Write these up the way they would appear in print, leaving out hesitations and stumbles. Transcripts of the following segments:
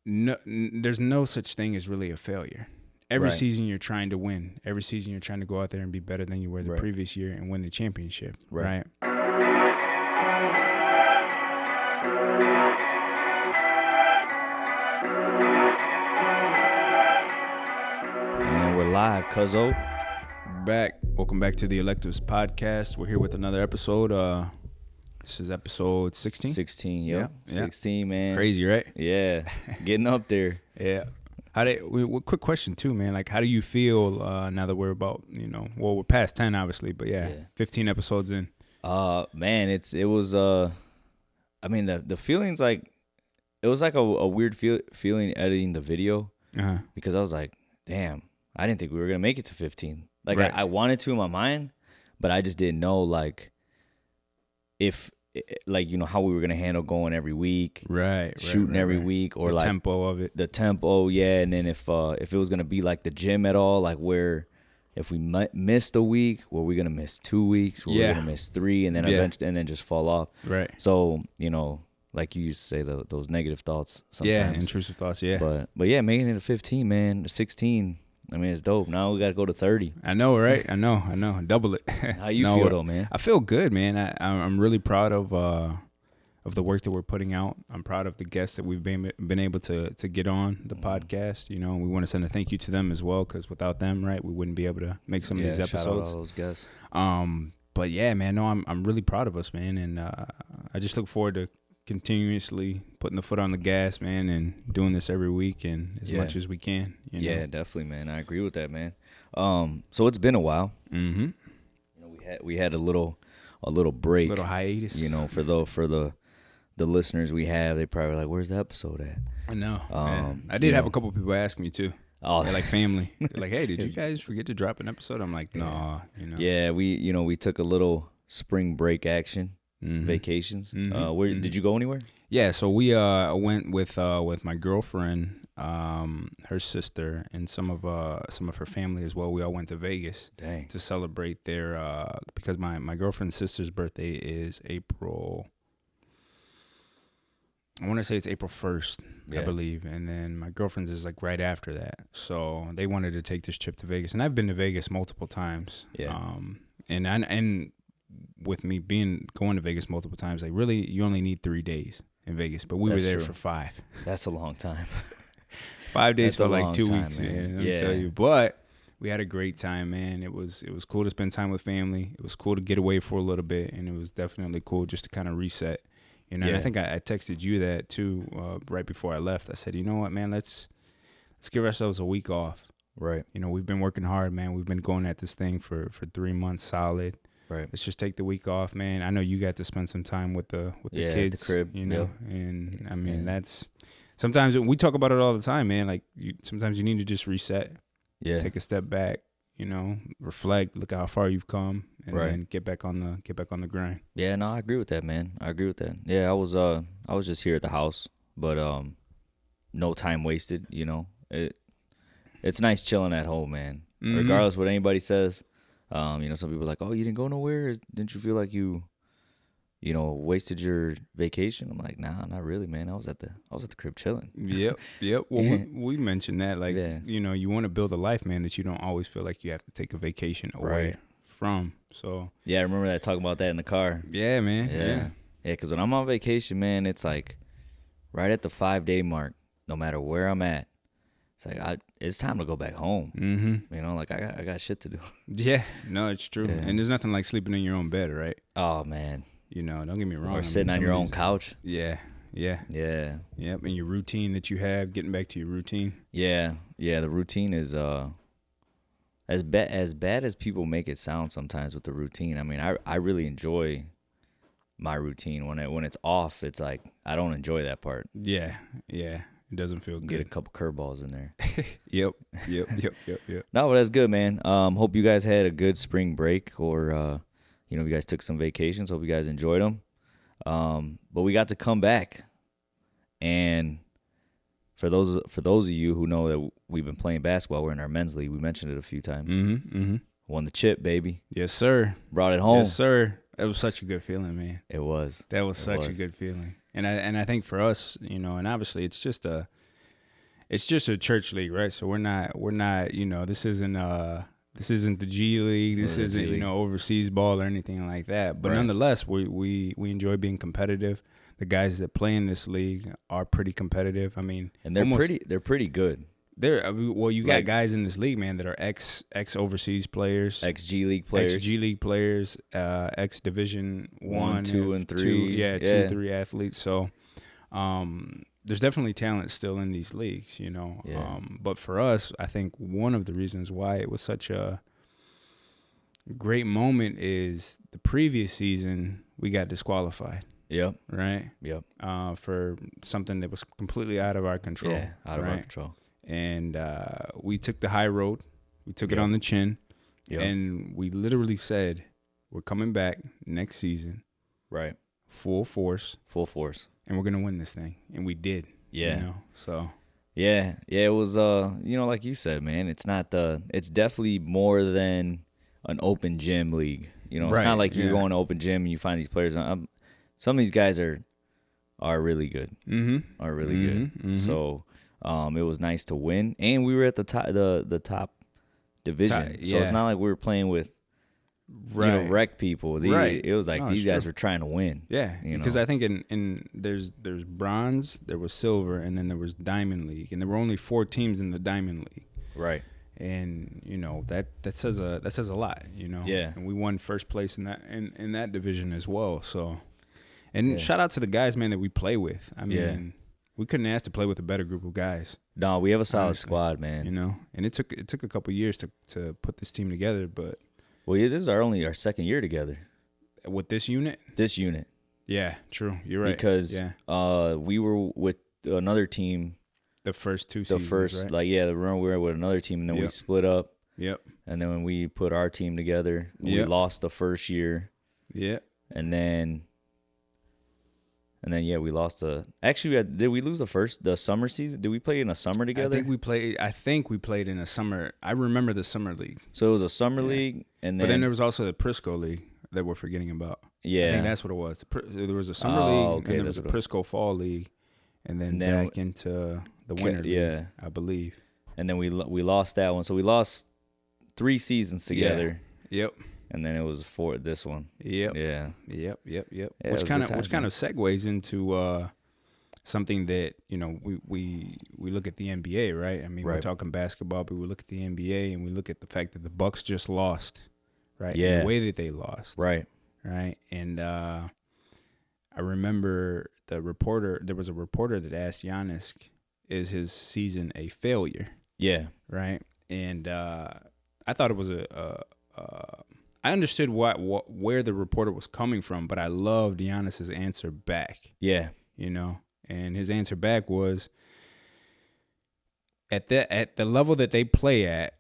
there's no such thing as really a failure. Every Right. season you're trying to win. Every season you're trying to go out there and be better than you were the Right. previous year and win the championship. Right. And we're live, cuzzo. Welcome back to the Electives Podcast. We're here with another episode. This is episode 16. 16, yep. Yeah. 16, man. Crazy, right? Yeah, getting up there. Yeah. Quick question too, man. Like, how do you feel now that we're about, we're past 10, obviously, but yeah. 15 episodes in. Man, it was the feelings, like, it was like a weird feeling editing the video because I was like, damn, I didn't think we were gonna make it to 15. Like, right. I wanted to in my mind, but I just didn't know, like, if, like, how we were gonna handle going every week, shooting every week, or the like tempo of it, the tempo, yeah. And then if it was gonna be like the gym at all, like, where if we missed a week, were we gonna miss 2 weeks? Were we gonna miss 3, and then eventually, and then just fall off? Right. So like you used to say, those negative thoughts sometimes. Yeah, intrusive thoughts. Yeah. But yeah, making it to 15, man, 16. I mean, it's dope. Now we got to go to 30. I know, right? I know. Double it. How you feel, though, man? I feel good, man. I'm really proud of the work that we're putting out. I'm proud of the guests that we've been able to get on the podcast. We want to send a thank you to them as well, because without them, right, we wouldn't be able to make some of these episodes. Shout out all those guests. But yeah, man, no, I'm really proud of us, man, and I just look forward to continuously putting the foot on the gas, man, and doing this every week and as much as we can. Yeah, definitely, man. I agree with that, man. So it's been a while. Mm-hmm. We had a little break, little hiatus. For the listeners we have, they probably like, "Where's the episode at?" I know. I did have a couple people ask me too. Oh, they're like family. They're like, "Hey, did you guys forget to drop an episode?" I'm like, "No." Yeah, we took a little spring break action. Mm-hmm. Vacations. Where did you go anywhere? Yeah, so we went with my girlfriend, her sister, and some of her family as well. We all went to Vegas to celebrate their because my girlfriend's sister's birthday is April. I want to say it's April 1st, I believe, and then my girlfriend's is like right after that. So they wanted to take this trip to Vegas, and I've been to Vegas multiple times. Yeah. And with me going to Vegas multiple times, like, really, you only need 3 days in Vegas, but we were there for 5. That's a long time. 5 days for like 2 weeks, man. Man. Let me tell you. But we had a great time, man. It was cool to spend time with family. It was cool to get away for a little bit, and it was definitely cool just to kind of reset. And I think I texted you that too right before I left. I said, you know what, man, let's give ourselves a week off. Right. We've been working hard, man. We've been going at this thing for 3 months solid. Right. Let's just take the week off, man. I know you got to spend some time with the kids, the crib, and I mean that's sometimes we talk about it all the time, man. Like sometimes you need to just reset, take a step back, reflect, look at how far you've come, and then get back on the grind. Yeah, no, I agree with that, man. I agree with that. Yeah, I was just here at the house, but no time wasted. It's nice chilling at home, man. Mm-hmm. Regardless what anybody says. Some people are like, "Oh, you didn't go nowhere? Didn't you feel like you wasted your vacation?" I'm like, "Nah, not really, man. I was at the crib chilling." Yep. Well, we mentioned that, like, you want to build a life, man, that you don't always feel like you have to take a vacation away from. So yeah, I remember that, talking about that in the car. Yeah, man. Yeah. Because when I'm on vacation, man, it's like right at the 5-day mark. No matter where I'm at, it's like it's time to go back home. Mm-hmm. Like I got shit to do. Yeah, no, it's true. Yeah. And there's nothing like sleeping in your own bed, right? Oh man, don't get me wrong. Or sitting on your own couch. Yeah. Yep. And your routine that you have, getting back to your routine. Yeah. The routine is as bad as people make it sound sometimes with the routine. I mean, I really enjoy my routine. When it's off, it's like I don't enjoy that part. Yeah. It doesn't feel good. Get a couple curveballs in there. Yep. No, but that's good, man. Hope you guys had a good spring break, or you guys took some vacations. Hope you guys enjoyed them. But we got to come back, and for those of you who know that we've been playing basketball, we're in our men's league. We mentioned it a few times. Mm-hmm. Won the chip, baby. Yes, sir. Brought it home. Yes, sir. That was such a good feeling, man. It was. That was such a good feeling. And I think for us, and obviously it's just it's just a church league, right? So we're not, this isn't the G League. This isn't, overseas ball or anything like that. But nonetheless, we enjoy being competitive. The guys that play in this league are pretty competitive. I mean, and they're pretty good. You got guys in this league, man, that are ex overseas players, ex G League players, ex Division 1, 2, and 3, 2, 3 athletes. So, there's definitely talent still in these leagues, But for us, I think one of the reasons why it was such a great moment is the previous season we got disqualified. Yep. Right. Yep. For something that was completely out of our control. Yeah, out of our control. And we took the high road. We took it on the chin. Yep. And we literally said, we're coming back next season. Right. Full force. And we're going to win this thing. And we did. Yeah. So. Yeah. Yeah, it was, like you said, man, it's definitely more than an open gym league. It's not like you're going to open gym and you find these players. Some of these guys are really good. Mm-hmm. Are really good. Mm-hmm. So it was nice to win, and we were at the top division. So it's not like we were playing with wreck people. It was like these guys were trying to win. Yeah, because I think in there's bronze, there was silver, and then there was diamond league, and there were only 4 teams in the diamond league. Right. And that says a lot. Yeah. And we won first place in that division as well. So. And shout out to the guys, man, that we play with. I mean, we couldn't ask to play with a better group of guys. No, we have a solid squad, man. And it took a couple years to put this team together, but this is only our second year together with this unit. Yeah, true. You're right. Because we were with another team the first 2 seasons. Right? Remember we were with another team, and then we split up. Yep. And then when we put our team together, we lost the first year. Yep. And then we lost actually, did we lose the summer season? Did we play in a summer together? I think we played in a summer. I remember the summer league. So it was a summer league, but then there was also the Prisco league that we're forgetting about. Yeah. I think that's what it was. There was a summer league, and there was a Prisco fall league, and then back into the winter league, I believe. And then we lost that one. So we lost 3 seasons together. Yeah. Yep. And then it was for this one. Yep. Yeah. Yep. Which kind of segues into something that we look at the NBA, right? I mean, we're talking basketball, but we look at the NBA and we look at the fact that the Bucks just lost, right? Yeah. And the way that they lost, right? And I remember there was a reporter that asked Giannis, "Is his season a failure?" Yeah. Right. And I thought it was I understood where the reporter was coming from, but I loved Giannis's answer back. Yeah. And his answer back was, at the level that they play at,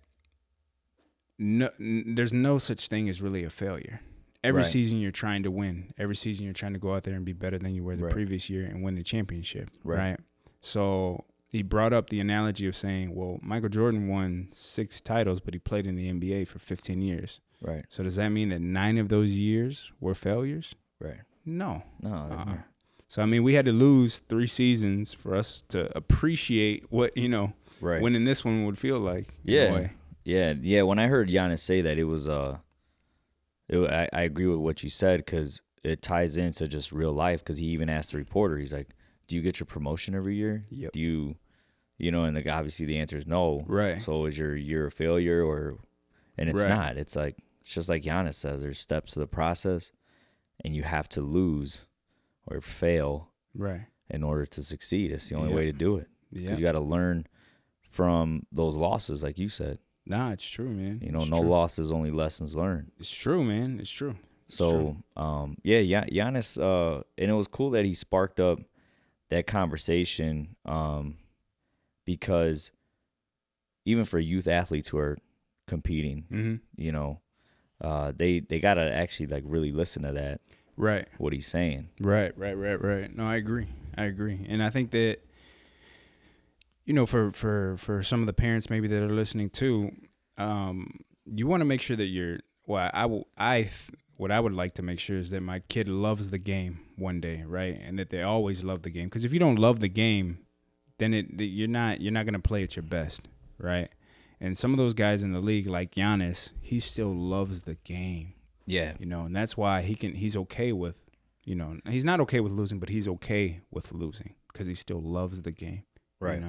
there's no such thing as really a failure. Every season you're trying to win. Every season you're trying to go out there and be better than you were the previous year and win the championship. Right. So he brought up the analogy of saying, well, Michael Jordan won 6 titles, but he played in the NBA for 15 years. Right. So does that mean that 9 of those years were failures? Right. No. No. So, I mean, we had to lose 3 seasons for us to appreciate what, winning this one would feel like. Yeah. Yeah. When I heard Giannis say that, it was, I agree with what you said, because it ties into just real life, because he even asked the reporter, he's like, do you get your promotion every year? Yep. Do you, and obviously the answer is no. Right. So is your year a failure and it's not. It's like, it's just like Giannis says, there's steps to the process, and you have to lose or fail in order to succeed. It's the only way to do it. Because you got to learn from those losses, like you said. Nah, it's true, man. No losses, only lessons learned. It's true, man. It's true. So, Giannis, and it was cool that he sparked up that conversation, because even for youth athletes who are competing, they got to actually like really listen to that. Right. What he's saying. Right. No, I agree. And I think that, for some of the parents maybe that are listening too, you want to make sure that what I would like to make sure is that my kid loves the game one day, right? And that they always love the game. Because if you don't love the game, then you're not going to play at your best, right? And some of those guys in the league, like Giannis, he still loves the game. Yeah. And that's why he's okay with, he's not okay with losing, but he's okay with losing because he still loves the game. Right.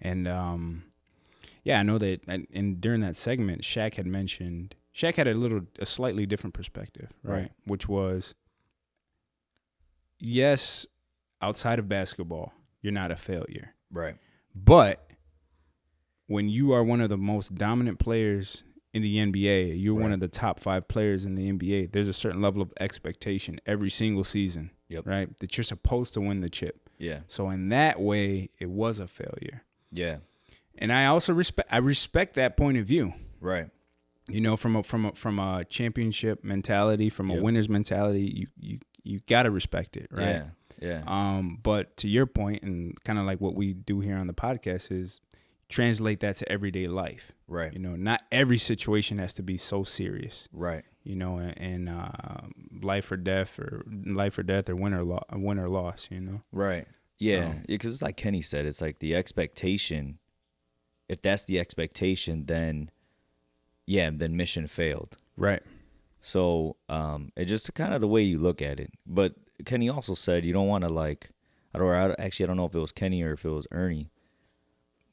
And I know that, and during that segment, Shaq had a slightly different perspective, right? Which was, yes, outside of basketball, you're not a failure. Right. But when you are one of the most dominant players in the NBA, you're one of the top 5 players in the NBA, there's a certain level of expectation every single season, right? That you're supposed to win the chip. Yeah. So in that way, it was a failure. Yeah. And I also respect that point of view. Right. From a championship mentality, from a winner's mentality, you gotta respect it, right? Yeah. But to your point, and kind of like what we do here on the podcast, is translate that to everyday life. Right. Not every situation has to be so serious. Right. And life or death, or win or loss. Right. Yeah. Because it's like Kenny said, it's like the expectation. If that's the expectation, then mission failed. Right. So it's just kind of the way you look at it. But Kenny also said you don't want to I don't know if it was Kenny or if it was Ernie,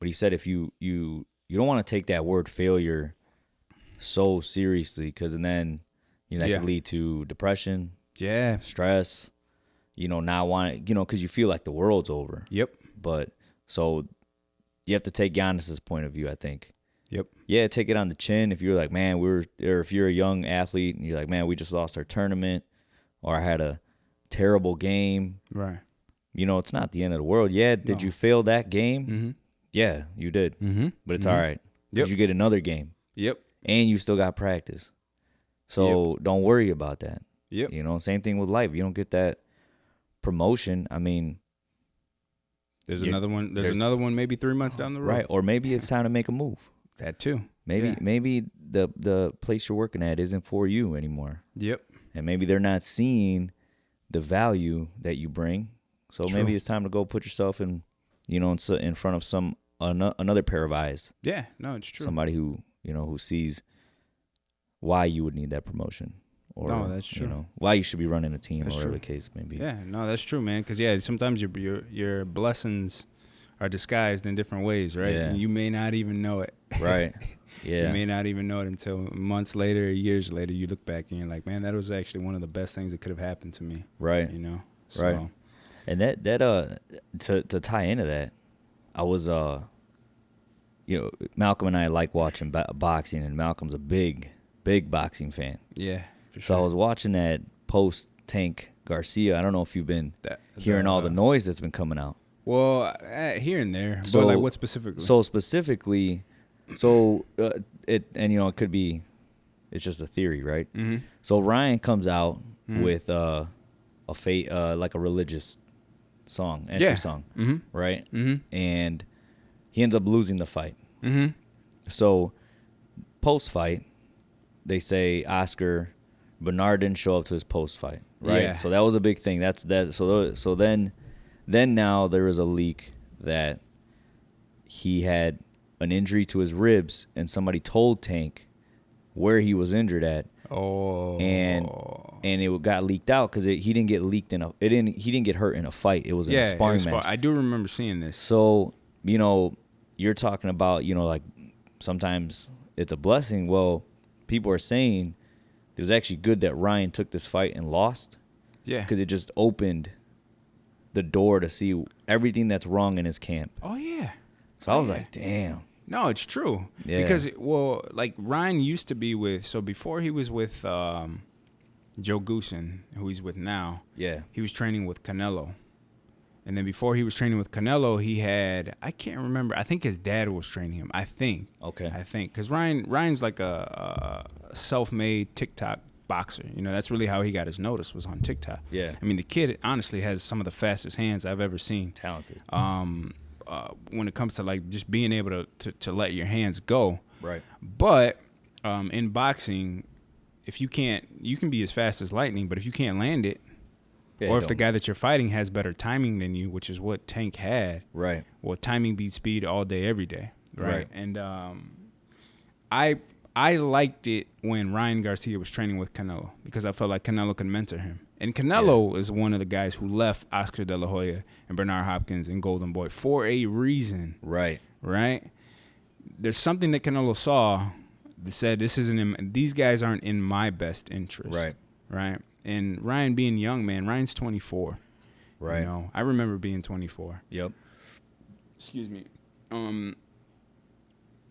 but he said if you don't want to take that word failure so seriously, because then that could lead to depression, stress, not wanting, because you feel like the world's over. Yep. But so you have to take Giannis's point of view, I think. Yep. Yeah, take it on the chin. If you're like, man, or if you're a young athlete and you're like, man, we just lost our tournament, or I had a terrible game. Right. It's not the end of the world. Yeah, did you fail that game? Mm-hmm. Yeah, you did. Mm-hmm. But it's all right. Yep. You get another game. Yep. And you still got practice. So don't worry about that. Yep. Same thing with life. You don't get that promotion. I mean, there's another one. There's another one maybe 3 months down the road. Right. Or maybe it's time to make a move. That too. Maybe the place you're working at isn't for you anymore. Yep. And maybe they're not seeing the value that you bring. So maybe it's time to go put yourself in front of another pair of eyes. Yeah, no, it's true. Somebody who sees why you would need that promotion, or that's true. Why you should be running a team, or whatever the case may be. Yeah, no, that's true, man. Because sometimes your blessings are disguised in different ways, right? Yeah. And you may not even know it. Right. Yeah. You may not even know it until months later, years later, you look back and you're like, man, that was actually one of the best things that could have happened to me. Right. So. Right. And that to tie into that, I was Malcolm and I like watching boxing, and Malcolm's a big boxing fan. Yeah, for so sure. I was watching that post Tank Garcia. I don't know if you've been hearing all the noise that's been coming out. Well, here and there. So, but what specifically? So specifically, it could be, it's just a theory, right? Mm-hmm. So Ryan comes out with a religious song, entry song, right? Mm-hmm. And he ends up losing the fight. Mm-hmm. So post-fight, they say Oscar Bernard didn't show up to his post-fight, right? Yeah. So that was a big thing. That's that. So then now there was a leak that he had an injury to his ribs, and somebody told Tank where he was injured at. Oh. And it got leaked out because he didn't get leaked he didn't get hurt in a fight. It was in a sparring match. I do remember seeing this. So you're talking about like sometimes it's a blessing. Well, people are saying it was actually good that Ryan took this fight and lost. Yeah. Because it just opened the door to see everything that's wrong in his camp. Oh yeah. So I was like, damn. No, it's true. Yeah. Because Ryan used to be before he was with Joe Goosen, who he's with now. Yeah. He was training with Canelo. And then before he was training with Canelo, he had, I can't remember, I think his dad was training him. I think. Because Ryan's like a self-made TikTok boxer. That's really how he got his notice, was on TikTok. Yeah. I mean, the kid honestly has some of the fastest hands I've ever seen. Talented. When it comes to just being able to let your hands go. Right. But in boxing, if you can be as fast as lightning, but if you can't land it, Yeah, or if the guy that you're fighting has better timing than you, which is what Tank had. Right. Well, timing beats speed all day, every day. Right. And I liked it when Ryan Garcia was training with Canelo because I felt like Canelo could mentor him. And Canelo is one of the guys who left Oscar De La Hoya and Bernard Hopkins and Golden Boy for a reason. Right. Right? There's something that Canelo saw that said these guys aren't in my best interest. Right. Right? And Ryan being young, man, Ryan's 24. Right. You know, I remember being 24. Yep. Excuse me.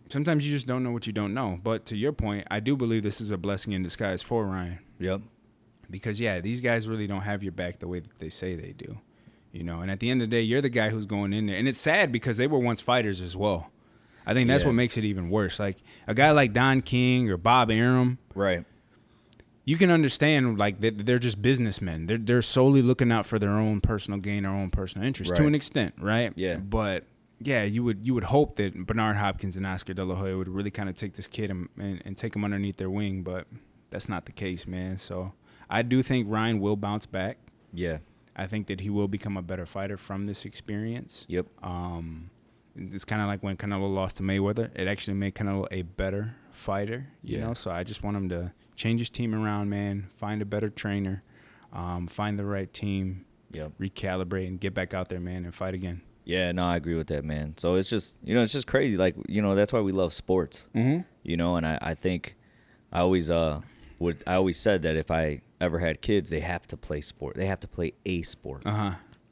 Sometimes you just don't know what you don't know. But to your point, I do believe this is a blessing in disguise for Ryan. Yep. Because, yeah, these guys really don't have your back the way that they say they do. You know, and at the end of the day, you're the guy who's going in there. And it's sad because they were once fighters as well. I think that's what makes it even worse. Like, a guy like Don King or Bob Arum. Right. You can understand, like, they're just businessmen. They're solely looking out for their own personal gain, their own personal interest to an extent, right? Yeah. But, yeah, you would hope that Bernard Hopkins and Oscar De La Hoya would really kind of take this kid and take him underneath their wing. But that's not the case, man. So I do think Ryan will bounce back. Yeah. I think that he will become a better fighter from this experience. Yep. It's kind of like when Canelo lost to Mayweather. It actually made Canelo a better fighter, you know? So I just want him to change his team around, man, find a better trainer, find the right team, recalibrate, and get back out there, man, and fight again. Yeah, no, I agree with that, man. So it's just, you know, it's just crazy. Like, you know, that's why we love sports, you know, and I think I always said that if I ever had kids, they have to play sport. They have to play a sport.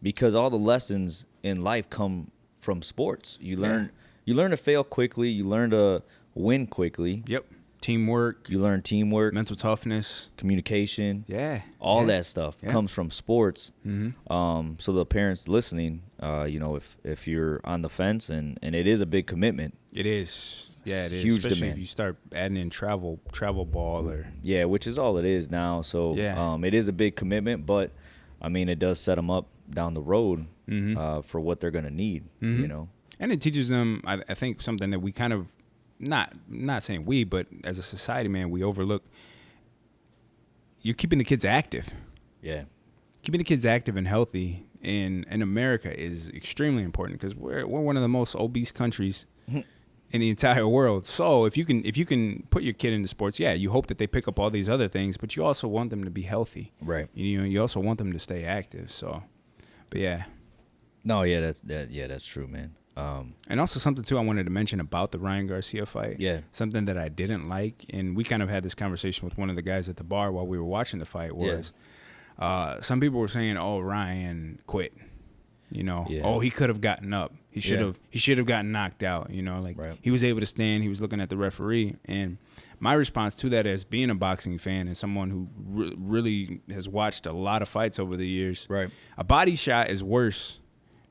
Because all the lessons in life come from sports. You learn to fail quickly. You learn to win quickly. Yep. Teamwork. You learn teamwork. Mental toughness. Communication. Yeah. All that stuff comes from sports. Mm-hmm. So the parents listening, you know, if you're on the fence and it is a big commitment. It is. Yeah, it is. Huge Especially demand. if you start adding in travel ball or. Yeah, which is all it is now. So it is a big commitment, but I mean, it does set them up down the road for what they're going to need, you know. And it teaches them, I think, something that we kind of, not saying we, but as a society, man, we overlook. You're keeping the kids active. Yeah. Keeping the kids active and healthy in America is extremely important because we're one of the most obese countries in the entire world. So if you can put your kid into sports, you hope that they pick up all these other things, but you also want them to be healthy. Right. You know, you also want them to stay active. So, but yeah. No, yeah, that's true, man. And also something too I wanted to mention about the Ryan Garcia fight. Yeah. Something that I didn't like, and we kind of had this conversation with one of the guys at the bar while we were watching the fight, was some people were saying, "Oh, Ryan quit." You know, oh, he could have gotten up. He should have gotten knocked out. You know, like he was able to stand. He was looking at the referee. And my response to that, as being a boxing fan and someone who really has watched a lot of fights over the years, a body shot is worse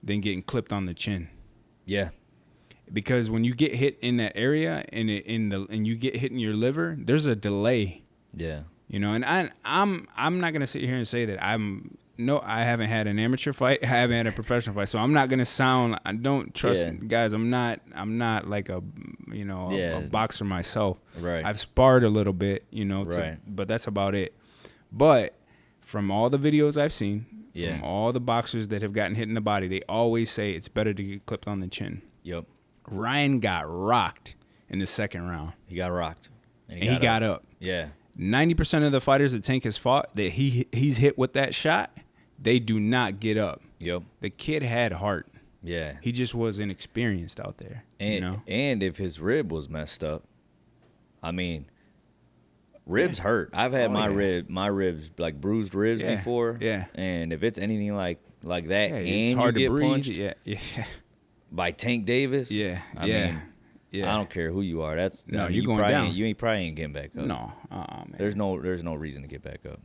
than getting clipped on the chin. Yeah. Because when you get hit in that area and you get hit in your liver, there's a delay. Yeah. You know, and I'm not gonna sit here and say that I haven't had an amateur fight. I haven't had a professional fight. So I'm not gonna sound. I don't trust guys. I'm not like a boxer myself. Right. I've sparred a little bit. You know. But that's about it. But from all the videos I've seen, from all the boxers that have gotten hit in the body, they always say it's better to get clipped on the chin. Yep. Ryan got rocked in the second round. He got rocked. And he got up. Yeah. 90% of the fighters that Tank has fought that he's hit with that shot, they do not get up. Yep. The kid had heart. Yeah. He just was inexperienced out there. And, you know? And if his rib was messed up, I mean, ribs hurt. I've had my ribs, like bruised ribs before. Yeah. And if it's anything like that, and it's hard you to get breathe. Punched by Tank Davis. Yeah. I mean, I don't care who you are. You're going down. You probably ain't getting back up. No. Man. There's no reason to get back up.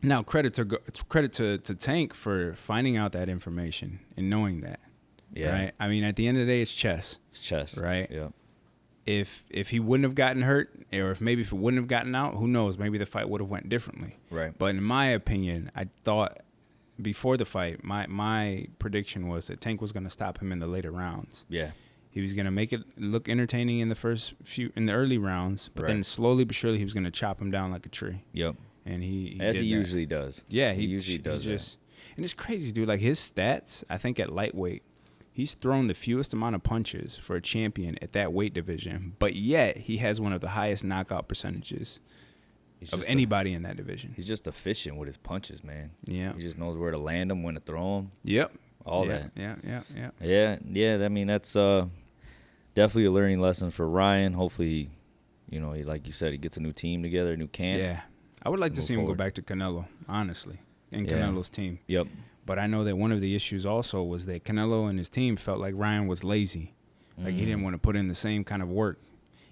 Now, credit to Tank for finding out that information and knowing that. Yeah. Right. I mean, at the end of the day, it's chess. It's chess. Right. Yeah. If he wouldn't have gotten hurt, or if it wouldn't have gotten out, who knows? Maybe the fight would have went differently. Right. But in my opinion, I thought before the fight, my prediction was that Tank was going to stop him in the later rounds. Yeah. He was going to make it look entertaining in the early rounds, but then slowly but surely he was going to chop him down like a tree. Yep. And he usually does. Yeah, he usually does. And it's crazy, dude. Like, his stats, I think at lightweight, he's thrown the fewest amount of punches for a champion at that weight division, but yet he has one of the highest knockout percentages of anybody in that division. He's just efficient with his punches, man. Yeah. He just knows where to land them, when to throw them. Yep. All that. Yeah. I mean, that's definitely a learning lesson for Ryan. Hopefully, like you said, he gets a new team together, a new camp. Yeah. I would like to see him go back to Canelo, honestly, and Canelo's team. Yep. But I know that one of the issues also was that Canelo and his team felt like Ryan was lazy. Like, he didn't want to put in the same kind of work.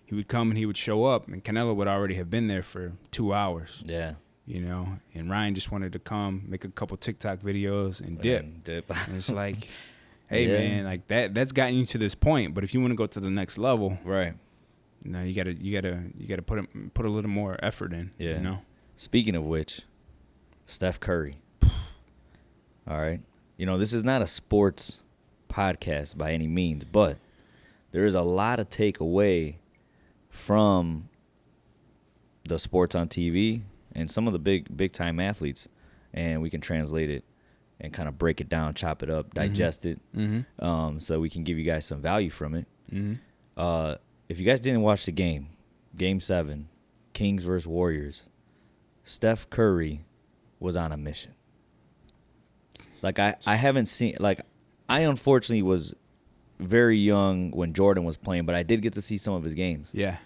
He would come and he would show up, and Canelo would already have been there for 2 hours. Yeah. And Ryan just wanted to come, make a couple TikTok videos, and dip. And it's like, hey, man, like that's gotten you to this point. But if you want to go to the next level, right? You gotta put a little more effort in. Yeah. Speaking of which, Steph Curry. All right. This is not a sports podcast by any means, but there is a lot of takeaway from the sports on TV and some of the big time athletes, and we can translate it and kind of break it down, chop it up, digest it, so we can give you guys some value from it. If you guys didn't watch the game 7, Kings versus Warriors, Steph Curry was on a mission. Like, I haven't seen, like, I unfortunately was very young when Jordan was playing, but I did get to see some of his games. Yeah.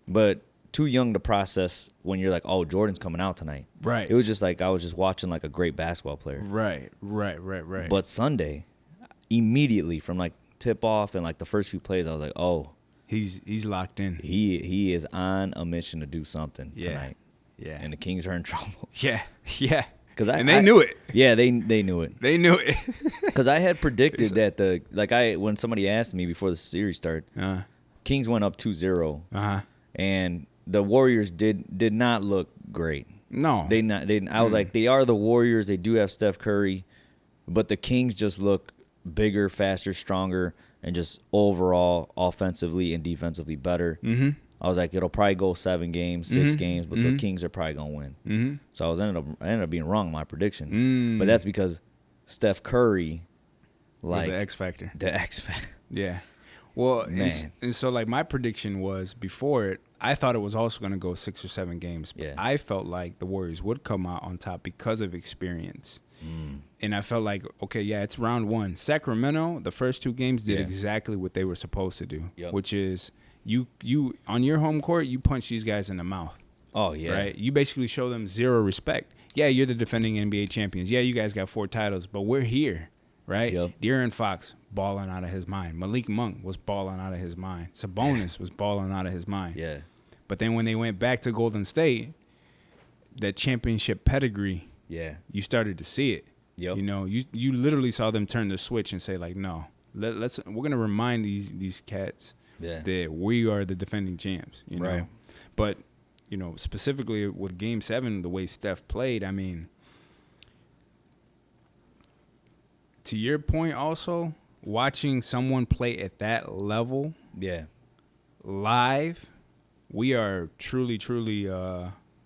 But too young to process when you're like, oh, Jordan's coming out tonight. Right. It was just like I was just watching like a great basketball player. Right. But Sunday, immediately from like tip off and like the first few plays, I was like, oh, he's locked in. He is on a mission to do something tonight. Yeah. And the Kings are in trouble. Yeah. And they knew it. Yeah, they knew it. They knew it. Because I had predicted that when somebody asked me before the series started, Kings went up 2-0, and the Warriors did not look great. No, they didn't. I was like, they are the Warriors. They do have Steph Curry, but the Kings just look bigger, faster, stronger, and just overall offensively and defensively better. Mm-hmm. I was like, it'll probably go 7 games, 6 games, but the Kings are probably gonna win. Mm-hmm. So I ended up being wrong in my prediction, but that's because Steph Curry, was the X factor. The X factor. Yeah. Well, and so like my prediction was before it, I thought it was also going to go 6 or 7 games. But I felt like the Warriors would come out on top because of experience. And I felt like, okay, it's round 1. Sacramento, the first 2 games did exactly what they were supposed to do, which is you on your home court, you punch these guys in the mouth. Oh, yeah. Right? You basically show them zero respect. Yeah, you're the defending NBA champions. Yeah, you guys got 4 titles, but we're here. Right? Yep. De'Aaron Fox balling out of his mind. Malik Monk was balling out of his mind. Sabonis was balling out of his mind. Yeah. But then when they went back to Golden State, that championship pedigree, you started to see it. Yep. You literally saw them turn the switch and say like, no, we're gonna remind these cats that we are the defending champs. Right. But specifically with Game 7, the way Steph played, I mean. To your point also, watching someone play at that level live, we are truly, truly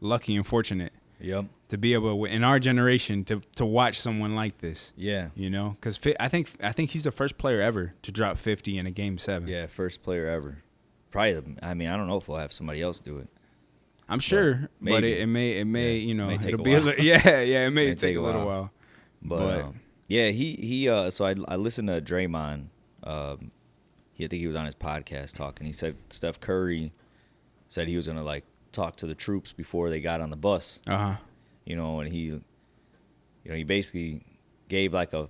lucky and fortunate to be able, in our generation, to watch someone like this. Yeah. Because I think he's the first player ever to drop 50 in a Game 7. Yeah, first player ever. Probably, I don't know if we'll have somebody else do it. I'm sure, but it may it'll be it may take a little while. But yeah, he so I listened to Draymond. I think he was on his podcast talking. He said Steph Curry said he was gonna like talk to the troops before they got on the bus. And he basically gave like a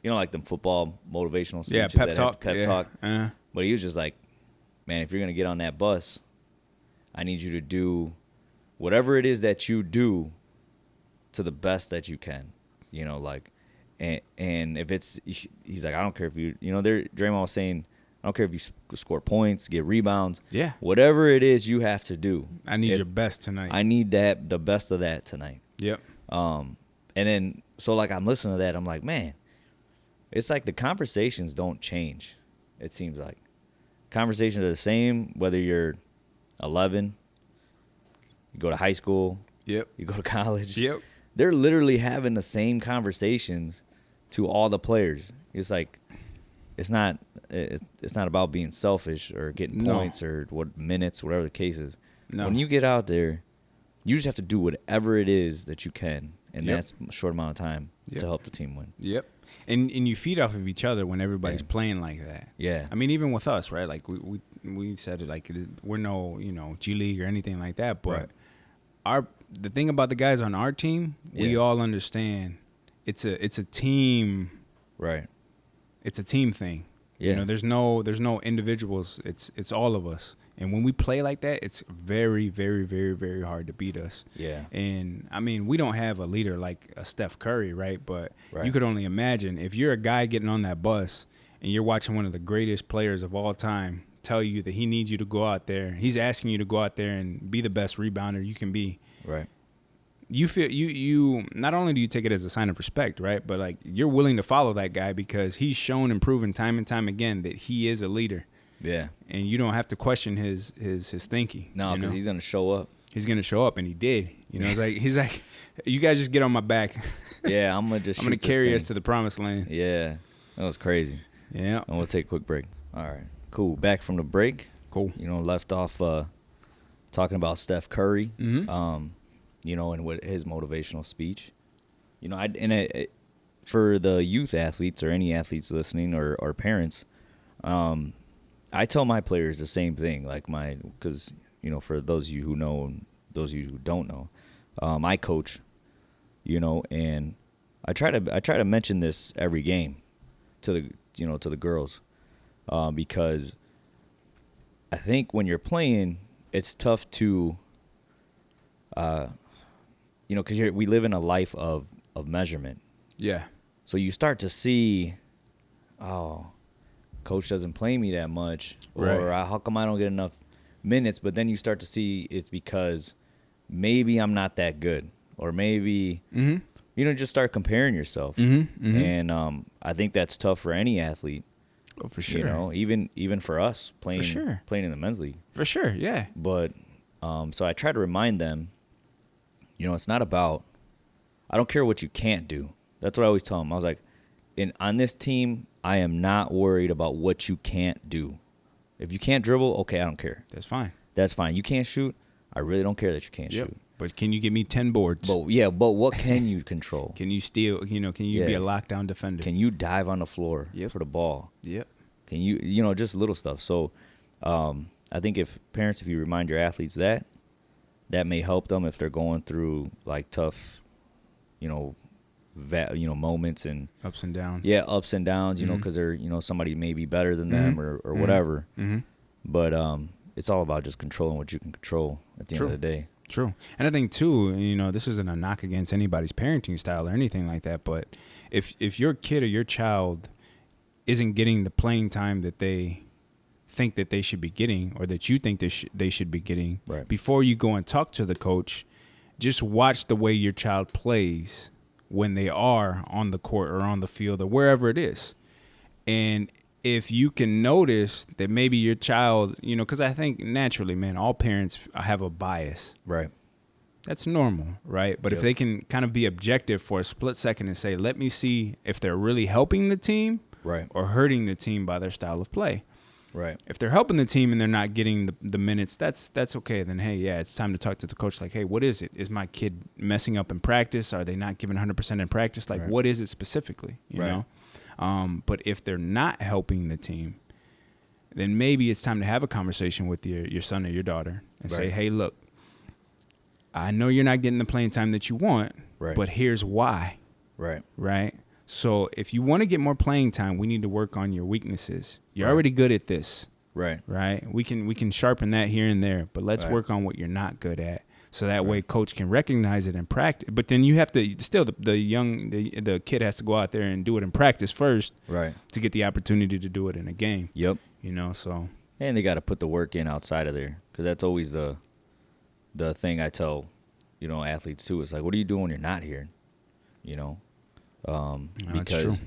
like them football motivational speeches. Yeah, pep talk. But he was just like, man, if you're gonna get on that bus, I need you to do whatever it is that you do to the best that you can. And if it's, he's like, I don't care if Draymond was saying, I don't care if you score points, get rebounds. Yeah. Whatever it is you have to do. I need your best tonight. I need the best of that tonight. Yep. And then, so like I'm listening to that, I'm like, man, it's like the conversations don't change. It seems like conversations are the same, whether you're 11, you go to high school. Yep. You go to college. Yep. they're literally having the same conversations to all the players. It's like it's not about being selfish or getting points or what minutes, whatever the case is. No. When you get out there, you just have to do whatever it is that you can, and that's a short amount of time to help the team win. Yep. And you feed off of each other when everybody's playing like that. Yeah. I mean, even with us, right? Like we said it, like we're no G League or anything like that, but the thing about the guys on our team, we all understand it's a team. Right. It's a team thing. Yeah. There's no individuals. It's all of us. And when we play like that, it's very, very, very, very hard to beat us. Yeah. And, I mean, we don't have a leader like a Steph Curry, right? But you could only imagine if you're a guy getting on that bus and you're watching one of the greatest players of all time tell you that he needs you to go out there. He's asking you to go out there and be the best rebounder you can be. Right. You feel you not only do you take it as a sign of respect, right? But, like, you're willing to follow that guy because he's shown and proven time and time again that he is a leader. Yeah. And you don't have to question his thinking. No, because he's going to show up. He's going to show up, and he did. It's like he's like, you guys just get on my back. Yeah, I'm going to just I'm going to carry us to the promised land. Yeah, that was crazy. Yeah. And we'll take a quick break. All right, cool. Back from the break. Cool. Left off talking about Steph Curry, mm-hmm. And with his motivational speech. For the youth athletes or any athletes listening or parents, I tell my players the same thing, because for those of you who know and those of you who don't know, I coach, and I try to mention this every game to the girls, because I think when you're playing, it's tough to, because we live in a life of measurement. Yeah. So you start to see, coach doesn't play me that much, or how come I don't get enough minutes? But then you start to see it's because maybe I'm not that good, or maybe just start comparing yourself. Mm-hmm. Mm-hmm. And I think that's tough for any athlete. Oh, for sure. Even for us playing in the men's league. For sure, yeah. But so I try to remind them, it's not about. I don't care what you can't do. That's what I always tell them. I was like, on this team, I am not worried about what you can't do. If you can't dribble, okay, I don't care. That's fine. That's fine. You can't shoot, I really don't care that you can't shoot. But can you give me 10 boards? But what can you control? Can you steal? Can you be a lockdown defender? Can you dive on the floor for the ball? Yep. Can you, just little stuff. So I think if you remind your athletes that may help them if they're going through like tough, moments and ups and downs. Yeah, ups and downs, because they're, somebody may be better than them or whatever. Mm-hmm. But it's all about just controlling what you can control at the end of the day. True. And I think, too, this isn't a knock against anybody's parenting style or anything like that, but if your kid or your child isn't getting the playing time that they think that they should be getting or that you think they should be getting, before you go and talk to the coach, just watch the way your child plays when they are on the court or on the field or wherever it is. And if you can notice that maybe your child, because I think naturally, man, all parents have a bias. Right. That's normal, right? But if they can kind of be objective for a split second and say, let me see if they're really helping the team or hurting the team by their style of play. Right. If they're helping the team and they're not getting the minutes, that's okay. Then, hey, it's time to talk to the coach. Like, hey, what is it? Is my kid messing up in practice? Are they not giving 100% in practice? Like, what is it specifically, you know? But if they're not helping the team, then maybe it's time to have a conversation with your son or your daughter and say, hey, look, I know you're not getting the playing time that you want, but here's why. Right? So if you want to get more playing time, we need to work on your weaknesses. You're already good at this. Right? We can sharpen that here and there, but let's work on what you're not good at. So that way coach can recognize it in practice. But then you have to still the kid has to go out there and do it in practice first. To get the opportunity to do it in a game. Yep. So and they got to put the work in outside of there, because that's always the thing I tell, athletes too. It's like, what are you doing when you're not here? Because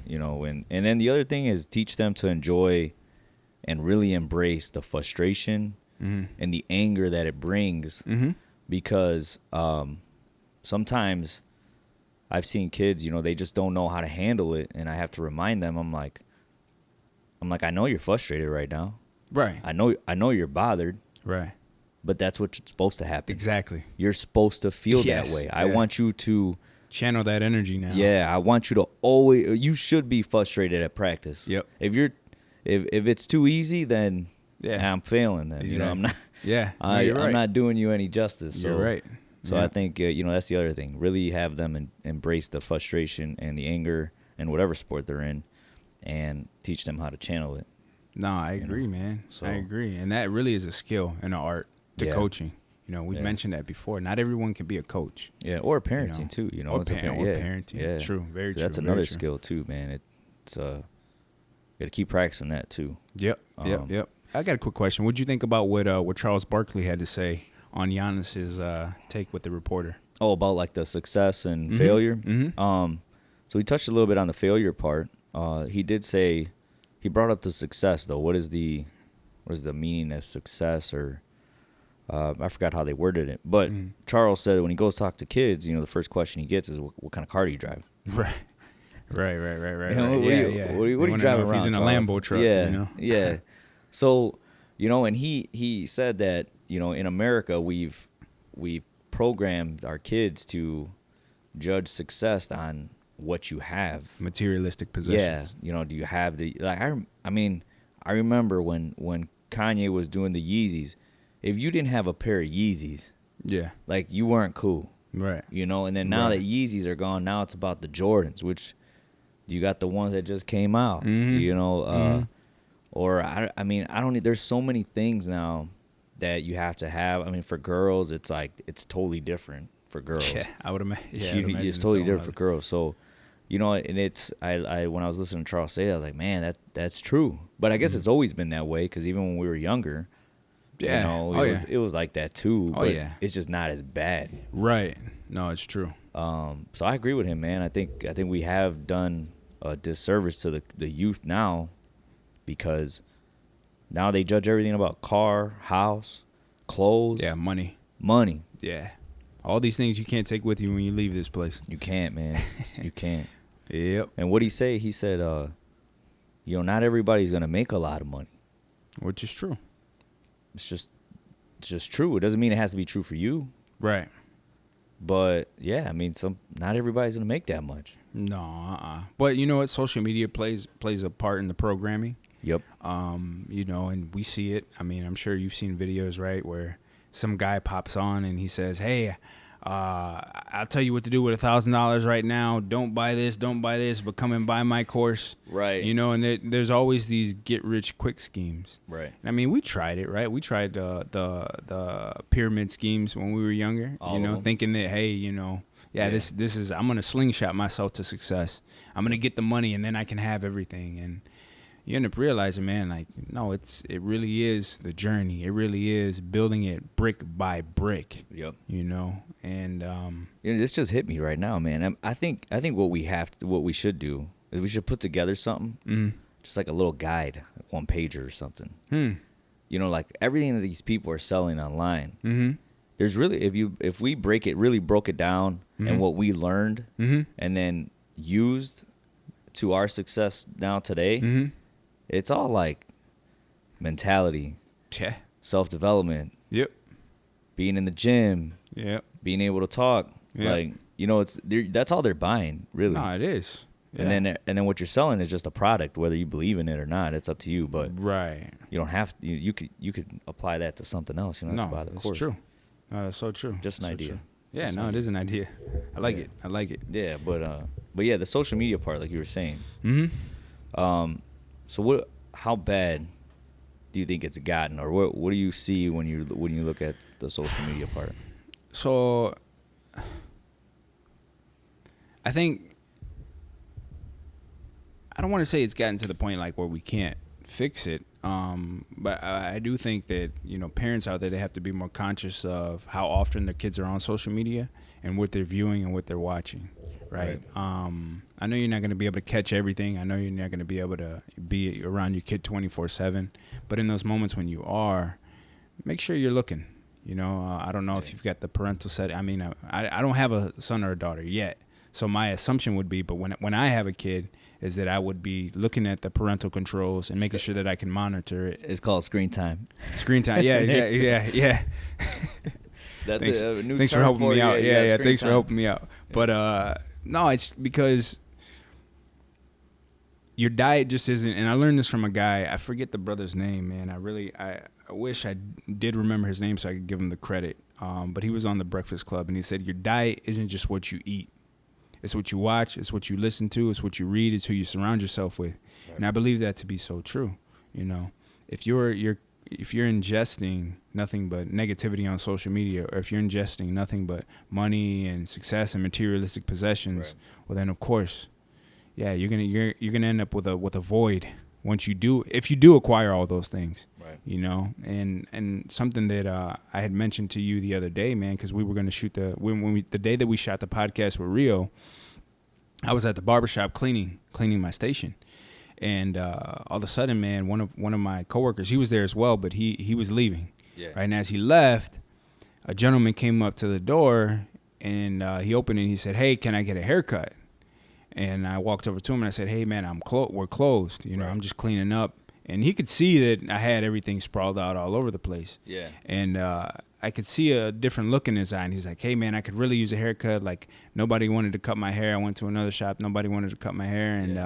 and then the other thing is teach them to enjoy and really embrace the frustration and the anger that it brings, because sometimes I've seen kids, they just don't know how to handle it, and I have to remind them. I'm like, I know you're frustrated right now. Right. I know you're bothered. Right. But that's what's supposed to happen. Exactly. You're supposed to feel that way. I want you to channel that energy now. Yeah, I want you to always. You should be frustrated at practice. Yep. If it's too easy, then I'm failing. Then exactly. I'm not. Yeah. I'm not doing you any justice. So, you're right. So I think that's the other thing. Really have them embrace the frustration and the anger and whatever sport they're in, and teach them how to channel it. No, I agree, man. So, I agree, and that really is a skill and an art to coaching. We've mentioned that before. Not everyone can be a coach. Yeah, or parenting too. Or parenting. Yeah, true. Very true. That's another skill too, man. It's got to keep practicing that too. Yep. Yep. I got a quick question. What did you think about what Charles Barkley had to say on Giannis's take with the reporter? Oh, about like the success and failure. Mm-hmm. So he touched a little bit on the failure part. He did say he brought up the success though. What is the meaning of success? Or I forgot how they worded it. But Charles said when he goes talk to kids, the first question he gets is, "What kind of car do you drive?" Right. What are you driving around? He's in a Lambo truck. Yeah. Yeah. So, and he said that in America we've programmed our kids to judge success on what you have, materialistic possessions. Yeah, do you have the I remember when Kanye was doing the Yeezys. If you didn't have a pair of Yeezys, like you weren't cool, right? And then now that Yeezys are gone, now it's about the Jordans, which you got the ones that just came out, or I don't. There's so many things now that you have to have. I mean, for girls, it's like it's totally different for girls. Yeah, I would imagine. Yeah, it's totally different for girls. So, and it's I when I was listening to Charles say that, I was like, man, that's true. But I guess it's always been that way because even when we were younger, it was like that too. But it's just not as bad. Right. No, it's true. So I agree with him, man. I think we have done a disservice to the youth now, because now they judge everything about car, house, clothes. Yeah, money. Yeah. All these things you can't take with you when you leave this place. You can't, man. You can't. Yep. And what'd he say? He said, not everybody's going to make a lot of money. Which is true. It's just true. It doesn't mean it has to be true for you. Right. But, yeah, not everybody's going to make that much. No, But you know what? Social media plays a part in the programming. Yep. And we see it. I'm sure you've seen videos, right, where some guy pops on and he says, "Hey, I'll tell you what to do with $1,000 right now. Don't buy this, but come and buy my course." Right. And there's always these get rich quick schemes. Right. We tried it, right? We tried the pyramid schemes when we were younger. Thinking that, hey, this is, I'm gonna slingshot myself to success. I'm gonna get the money and then I can have everything. And you end up realizing, man, like, no, it really is the journey. It really is building it brick by brick. Yep. And this just hit me right now, man. I think what we should do is we should put together something, just like a little guide, like 1 pager or something. Like everything that these people are selling online. Mm-hmm. There's really, if we really broke it down and what we learned and then used to our success now today. It's all like mentality, self-development, being in the gym, being able to talk. Like, that's all they're buying, really. No, it is. Yeah. And then what you're selling is just a product, whether you believe in it or not. It's up to you. But you don't have to. You could apply that to something else. You don't have to buy the course. That's true. No, that's so true. Just an idea. True. Yeah, it is an idea. I like it. Yeah, but yeah, the social media part, like you were saying. So how bad do you think it's gotten, or what do you see when you look at the social media part? So I think, I don't want to say it's gotten to the point like where we can't fix it, but I do think that parents out there, they have to be more conscious of how often their kids are on social media and what they're viewing and what they're watching. Right. I know you're not going to be able to catch everything. I know you're not going to be able to be around your kid 24/7. But in those moments when you are, make sure you're looking. I don't know if you've got the parental set. I don't have a son or a daughter yet, So my assumption would be, but when I have a kid, is that I would be looking at the parental controls and making sure that I can monitor it. It's called screen time. Screen time. Yeah, yeah. That's a new thanks term for helping me out. Yeah. Thanks time. for helping me out. But no, it's because your diet just isn't. And I learned this from a guy. I forget the brother's name, man. I wish I did remember his name so I could give him the credit. But he was on the Breakfast Club, and he said your diet isn't just what you eat. It's what you watch. It's what you listen to. It's what you read. It's who you surround yourself with. Right. And I believe that to be so true. You know, if you're ingesting nothing but negativity on social media, or if you're ingesting nothing but money and success and materialistic possessions, right. Well then of course, yeah, you're gonna end up with a void if you do acquire all those things. Right. You know, and something that I had mentioned to you the other day, man, because we were gonna shoot the day that we shot the podcast with Rio, I was at the barbershop cleaning my station. And all of a sudden, man, one of my coworkers, he was there as well, but he was leaving. Yeah. Right. And as he left, a gentleman came up to the door, and he opened it and he said, "Hey, can I get a haircut?" And I walked over to him and I said, "Hey, man, we're closed. You know, right. I'm just cleaning up." And he could see that I had everything sprawled out all over the place. Yeah. And I could see a different look in his eye. And he's like, "Hey, man, I could really use a haircut. Like, nobody wanted to cut my hair. I went to another shop. Nobody wanted to cut my hair. And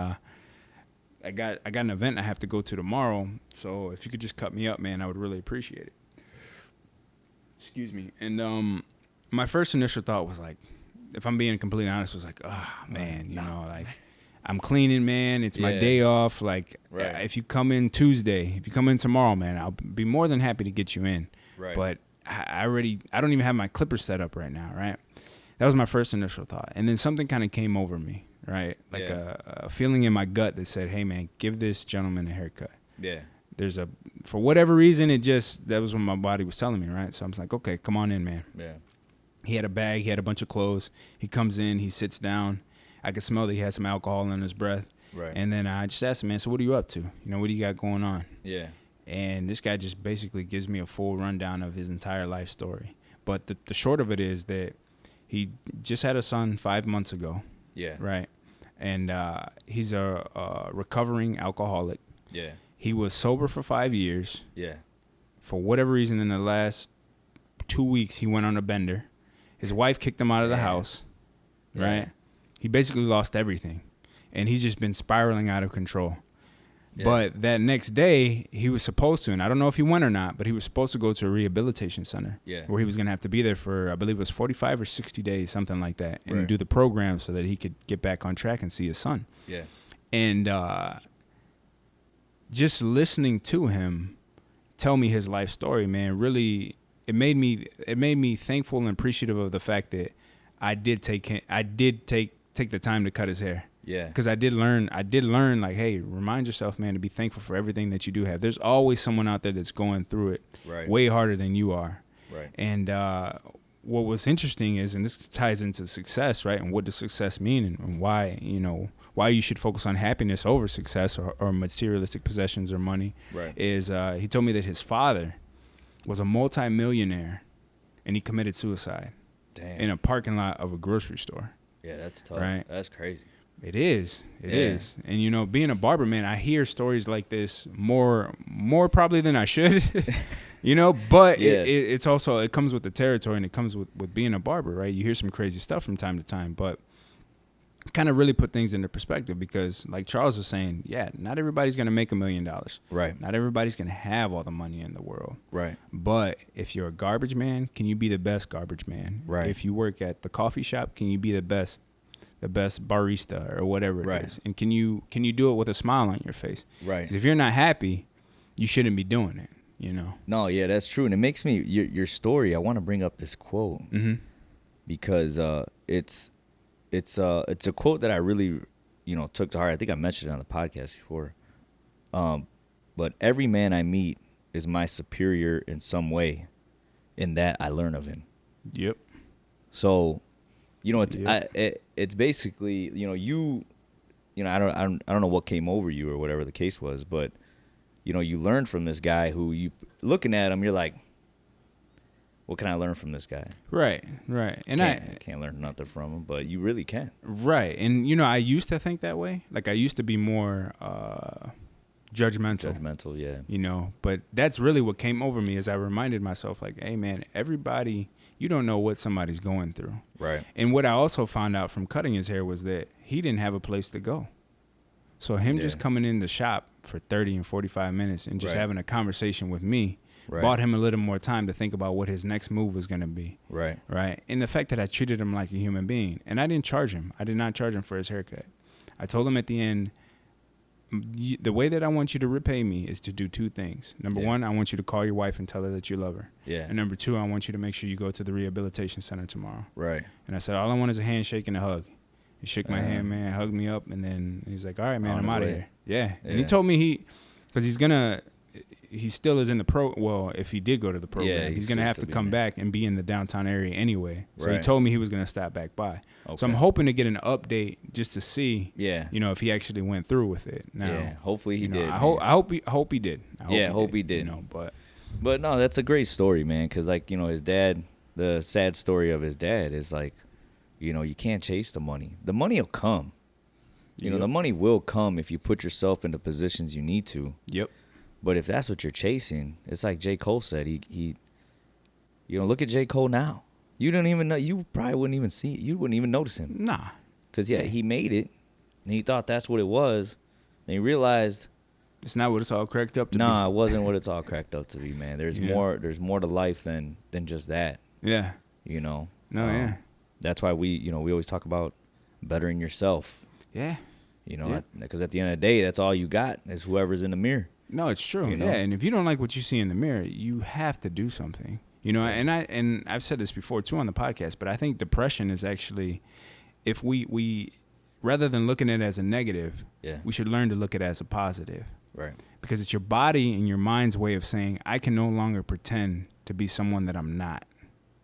I got an event I have to go to tomorrow. So if you could just cut me up, man, I would really appreciate it." Excuse me. And my first initial thought was like, if I'm being completely honest, was like, "Oh, man, you know, like, I'm cleaning, man. It's my day off. Like, right. If you come in Tuesday, if you come in tomorrow, man, I'll be more than happy to get you in." Right. But I don't even have my clippers set up right now, right? That was my first initial thought. And then something kind of came over me, right? Like a feeling in my gut that said, "Hey, man, give this gentleman a haircut." Yeah. For whatever reason, that was what my body was telling me, right? So I was like, "Okay, come on in, man." Yeah. He had a bag. He had a bunch of clothes. He comes in. He sits down. I could smell that he had some alcohol in his breath. Right. And then I just asked him, "Man, so what are you up to? You know, what do you got going on?" Yeah. And this guy just basically gives me a full rundown of his entire life story. But the short of it is that he just had a son 5 months ago. Yeah. Right. And he's a recovering alcoholic. Yeah. He was sober for 5 years. Yeah. For whatever reason, in the last 2 weeks, he went on a bender. His wife kicked him out of the house. Right. Yeah. He basically lost everything. And he's just been spiraling out of control. Yeah. But that next day, he was supposed to, and I don't know if he went or not, but he was supposed to go to a rehabilitation center where he was going to have to be there for, I believe it was 45 or 60 days, something like that, and do the program so that he could get back on track and see his son. Yeah. And just listening to him tell me his life story, man, really, it made me thankful and appreciative of the fact that I did take the time to cut his hair. Yeah. Because I did learn like, hey, remind yourself, man, to be thankful for everything that you do have. There's always someone out there that's going through it way harder than you are. Right. And what was interesting is, and this ties into success, right? And what does success mean, and why, why you should focus on happiness over success or materialistic possessions or money. Right. Is he told me that his father was a multi-millionaire and he committed suicide. Damn. In a parking lot of a grocery store. Yeah, that's tough. Right? That's crazy. It is. It is. And, being a barber, man, I hear stories like this more probably than I should, but it's also, it comes with the territory, and it comes with being a barber, right? You hear some crazy stuff from time to time, but kind of really put things into perspective, because like Charles was saying, not everybody's going to make $1 million. Right. Not everybody's going to have all the money in the world. Right. But if you're a garbage man, can you be the best garbage man? Right. If you work at the coffee shop, can you be the best barista or whatever it is? And can you do it with a smile on your face? Right. 'Cause if you're not happy, you shouldn't be doing it, No, yeah, that's true. And it makes me, your story, I want to bring up this quote because it's a quote that I really, took to heart. I think I mentioned it on the podcast before. But every man I meet is my superior in some way. In that I learn of him. Yep. So, it's basically, I don't know what came over you or whatever the case was, but you learned from this guy who, you looking at him, you're like, what can I learn from this guy? Right. And I can't learn nothing from him, but you really can. Right. And, I used to think that way. Like, I used to be more judgmental, yeah. But that's really what came over me as I reminded myself, like, hey, man, everybody, you don't know what somebody's going through. Right. And what I also found out from cutting his hair was that he didn't have a place to go. So him just coming in the shop for 30 and 45 minutes and just having a conversation with me bought him a little more time to think about what his next move was going to be. Right. Right. And the fact that I treated him like a human being. And I didn't charge him. I did not charge him for his haircut. I told him at the end, the way that I want you to repay me is to do two things. Number one, I want you to call your wife and tell her that you love her. Yeah. And number two, I want you to make sure you go to the rehabilitation center tomorrow. Right. And I said, all I want is a handshake and a hug. He shook my hand, man, hugged me up, and then he's like, all right, man, I'm out of here. Yeah. And he told me because he still is in the well, if he did go to the program, he's going to have to come back and be in the downtown area anyway. So he told me he was going to stop back by. Okay. So I'm hoping to get an update just to see, if he actually went through with it. Now, hopefully he did. I hope he did. I hope he did. But no, that's a great story, man, because, like, his dad, the sad story of his dad is, like, you can't chase the money. The money will come. The money will come if you put yourself into positions you need to. Yep. But if that's what you're chasing, it's like J. Cole said. He look at J. Cole now. You don't even know. You probably wouldn't even see it. You wouldn't even notice him. Nah. Because, he made it, and he thought that's what it was. And he realized it's not what it's all cracked up to be. Nah, it wasn't what it's all cracked up to be, man. There's more to life than just that. Yeah. No, yeah. That's why we always talk about bettering yourself. Yeah. Because at the end of the day, that's all you got is whoever's in the mirror. No, it's true. Yeah, and if you don't like what you see in the mirror, you have to do something. And I've said this before too on the podcast, but I think depression is actually, if we rather than looking at it as a negative, we should learn to look at it as a positive. Right. Because it's your body and your mind's way of saying, I can no longer pretend to be someone that I'm not.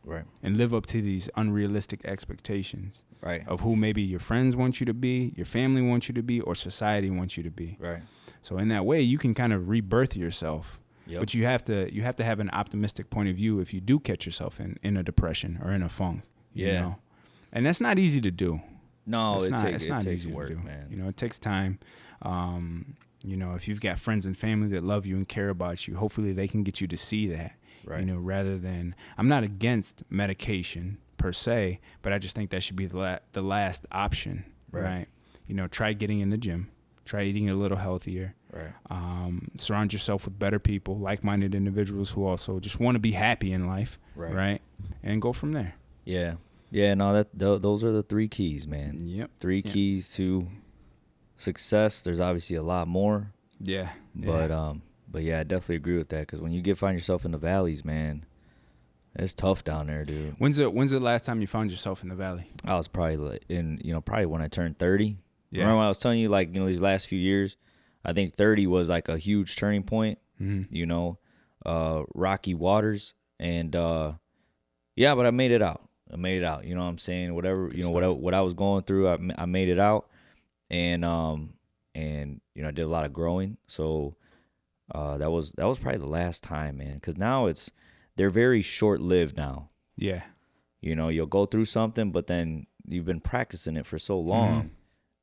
Right. And live up to these unrealistic expectations. Right. Of who maybe your friends want you to be, your family wants you to be, or society wants you to be. Right. So in that way, you can kind of rebirth yourself. Yep. But you have to have an optimistic point of view if you do catch yourself in a depression or in a funk. Yeah. And that's not easy to do. No, it takes work, man. It takes time. If you've got friends and family that love you and care about you, hopefully they can get you to see that. Right. Rather than, I'm not against medication per se, but I just think that should be the last option, right? Try getting in the gym, try eating a little healthier, right? Surround yourself with better people, like-minded individuals who also just want to be happy in life, right? And go from there. Yeah. No, those are the three keys, man. Yep. Three keys to success. There's obviously a lot more. Yeah. But yeah, I definitely agree with that, because when you find yourself in the valleys, man, it's tough down there, dude. When's the last time you found yourself in the valley? I was probably probably when I turned 30. Yeah. Remember when I was telling you, like, these last few years, I think 30 was like a huge turning point. Mm-hmm. Rocky waters, and but I made it out. You know what I'm saying? Whatever, what I was going through, I made it out, and I did a lot of growing. So that was probably the last time, man. Because now they're very short lived now. Yeah. You'll go through something, but then you've been practicing it for so long. Mm-hmm.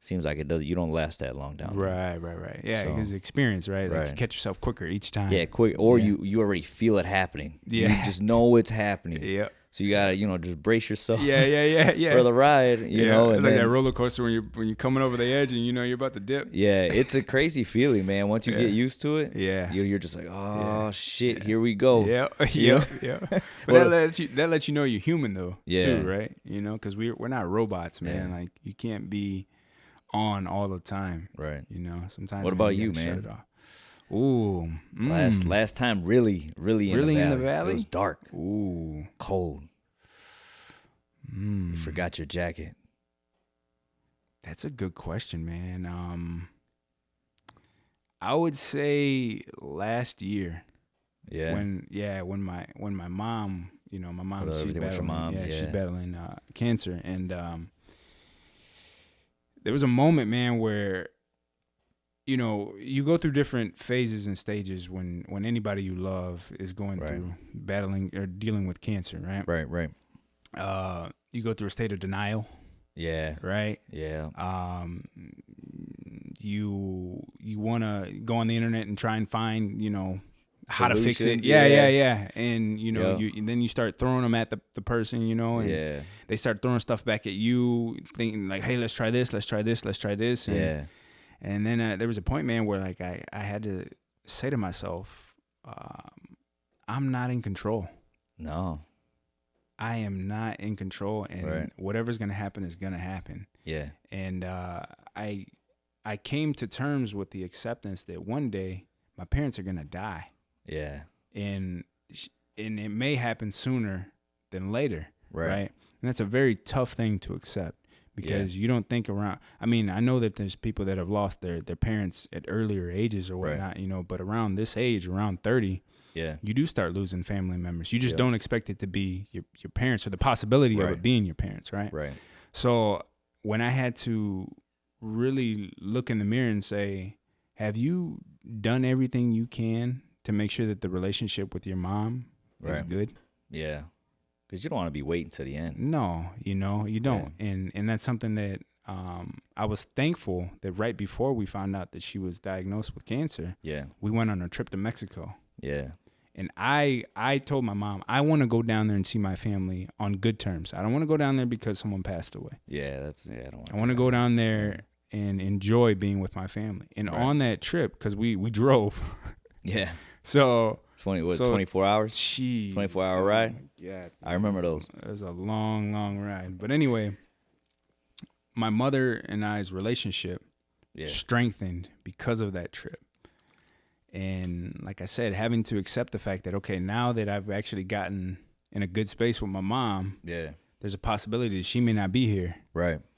Seems like you don't last that long down there. Right. Yeah, because experience, right? Like you catch yourself quicker each time. Yeah, quick, or you already feel it happening. Yeah. You just know it's happening. Yeah. So you gotta, just brace yourself. Yeah. For the ride, you know. It's like that roller coaster when you're coming over the edge and you're about to dip. Yeah, it's a crazy feeling, man. Once you get used to it, you're just like, shit, here we go. Yeah. But that lets you know you're human though, too, right? Because we're not robots, man. Yeah. Like you can't be on all the time, right? Sometimes. What about you, man? Ooh, last time, really in the valley. It was dark. Ooh, cold. You forgot your jacket. That's a good question, man. I would say last year. Yeah. When my mom, my mom, she's battling. She's battling cancer, and there was a moment, man, where you know, you go through different phases and stages when anybody you love is going through battling or dealing with cancer, right? Right. You go through a state of denial. Yeah. Right. Yeah. You want to go on the internet and try and find, you know, how to fix it. Yeah. Yeah. And, you know, then you start throwing them at the person, you know, and they start throwing stuff back at you, thinking like, hey, let's try this. And, and then there was a point, man, where like I had to say to myself, I'm not in control. No. I am not in control, and whatever's going to happen is going to happen. Yeah. And I came to terms with the acceptance that one day my parents are going to die. Yeah. And it may happen sooner than later. Right. And that's a very tough thing to accept because you don't think around. I mean, I know that there's people that have lost their parents at earlier ages or whatnot, you know, but around this age, around 30, you do start losing family members. You just don't expect it to be your parents or the possibility of it being your parents, right? Right. So when I had to really look in the mirror and say, have you done everything you can to make sure that the relationship with your mom is good? Yeah. Because you don't want to be waiting to the end. No, you know, you don't. Yeah. And that's something that I was thankful that right before we found out that she was diagnosed with cancer, we went on a trip to Mexico. Yeah. And I told my mom, I want to go down there and see my family on good terms. I don't want to go down there because someone passed away. I want to go down there and enjoy being with my family. And on that trip, because we drove. So 24 hours? Geez, 24-hour ride? Yeah. I remember those. It was a long, long ride. But anyway, my mother and I's relationship strengthened because of that trip. And like I said, having to accept the fact that, okay, now that I've actually gotten in a good space with my mom, there's a possibility that she may not be here,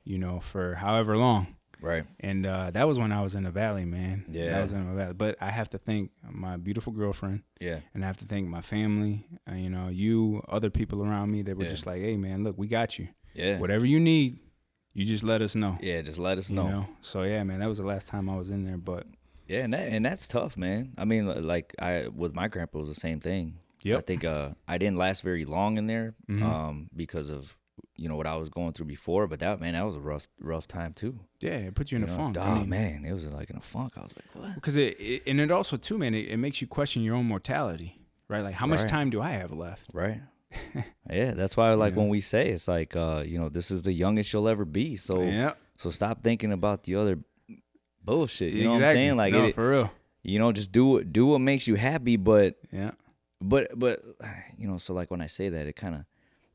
you know, for however long. Right. And that was when I was in the valley, man. Yeah. I was in the valley. But I have to thank my beautiful girlfriend. Yeah. And I have to thank my family, you know, you, other people around me that were just like, hey, man, look, we got you. Yeah. Whatever you need, you just let us know. Yeah, just let us know. You know? So, yeah, man, that was the last time I was in there. But yeah, and that's tough, man. I mean, like with my grandpa, it was the same thing. Yep. I think I didn't last very long in there because of, you know, what I was going through before. But that was a rough time too. Yeah, it puts you in a funk. Oh, man, it was like in a funk. I was like, what? Because it also too, man, it makes you question your own mortality, right? Like, how much time do I have left? Right. Yeah, that's why, like, when we say it's like, you know, this is the youngest you'll ever be. So stop thinking about the other bullshit. You know what I'm saying? Like, no, for real. You know, just do what makes you happy. But but you know, so like when I say that, it kind of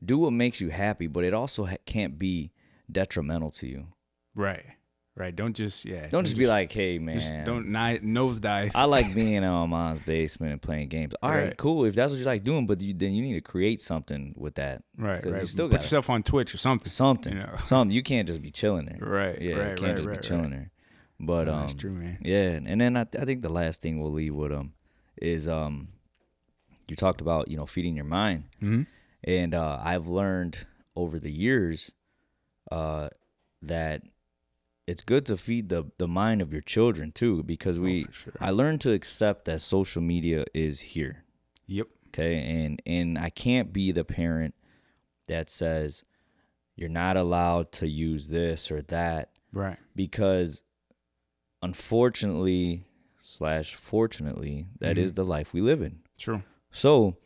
do what makes you happy, but it also can't be detrimental to you. Right. Don't just be like, hey, man, just don't nosedive. I like being in my mom's basement and playing games. All right, cool. If that's what you like doing, but then you need to create something with that. Right. You still put yourself on Twitch or something. You know? Something. You can't just be chilling there. Right. Yeah. You can't just be chilling there. But that's true, man. Yeah, and then I think the last thing we'll leave with is you talked about, you know, feeding your mind, and I've learned over the years that it's good to feed the mind of your children too, because I learned to accept that social media is here. Yep. Okay, and I can't be the parent that says you're not allowed to use this or that, right? Because unfortunately / fortunately, that is the life we live in. True. So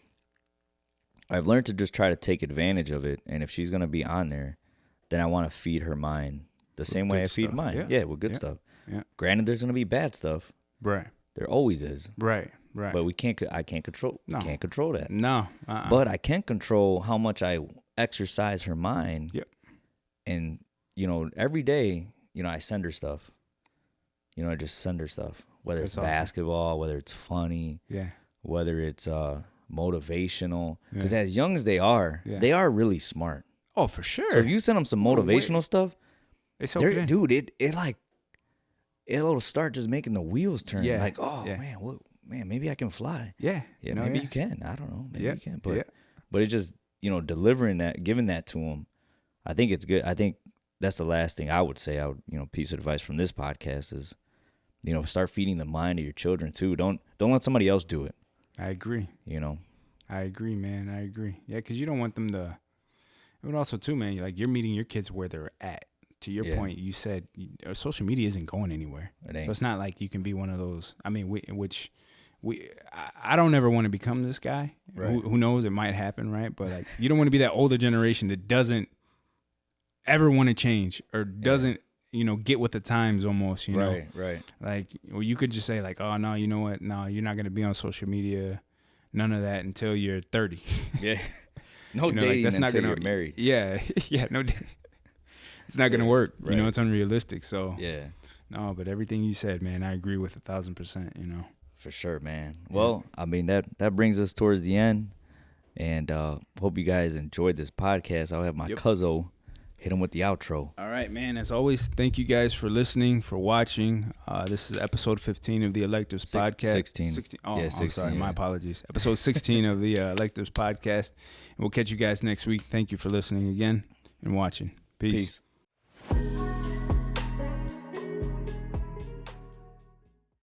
I've learned to just try to take advantage of it, and if she's gonna be on there, then I want to feed her mind the same way I feed mine. Yeah, with good stuff. Yeah. Granted, there's gonna be bad stuff. Right. There always is. Right. But I can't control. No. Can't control that. No. But I can control how much I exercise her mind. Yep. And you know, every day, you know, I send her stuff. You know, I just send her stuff, whether it's basketball, whether it's funny, whether it's motivational. Because as young as they are really smart. Oh, for sure. So if you send them some motivational stuff, dude, it'll start just making the wheels turn. Yeah. Like, man, maybe I can fly. Yeah. Yeah, maybe you can. I don't know. Maybe you can. But it's just, you know, delivering that, giving that to them. I think it's good. I think that's the last thing I would say. Piece of advice from this podcast is you know, start feeding the mind of your children too. Don't let somebody else do it. I agree. You know. I agree, man. I agree. Yeah, because you don't want them to. But also too, man. Like you're meeting your kids where they're at. To your point, you said social media isn't going anywhere. So it's not like you can be one of those. I mean, I don't ever want to become this guy. Right. Who knows? It might happen, right? But like, you don't want to be that older generation that doesn't ever want to change or doesn't, get with the times almost. You know, right. Like, well, you could just say like, oh no, you know what? No, you're not going to be on social media. None of that until you're 30. Yeah. No dating that's until you're married. Yeah, yeah, no dating. It's not gonna work. Right. It's unrealistic. So no, but everything you said, man, I agree with 1,000%. For sure, man. Well, I mean that brings us towards the end, and hope you guys enjoyed this podcast. I'll have my cuzzo hit him with the outro. All right, man. As always, thank you guys for listening, for watching. This is episode 15 of the Electives Podcast. 16. Oh, yeah, 16, I'm sorry. Yeah. My apologies. Episode 16 of the Electives Podcast. And we'll catch you guys next week. Thank you for listening again and watching. Peace. Peace.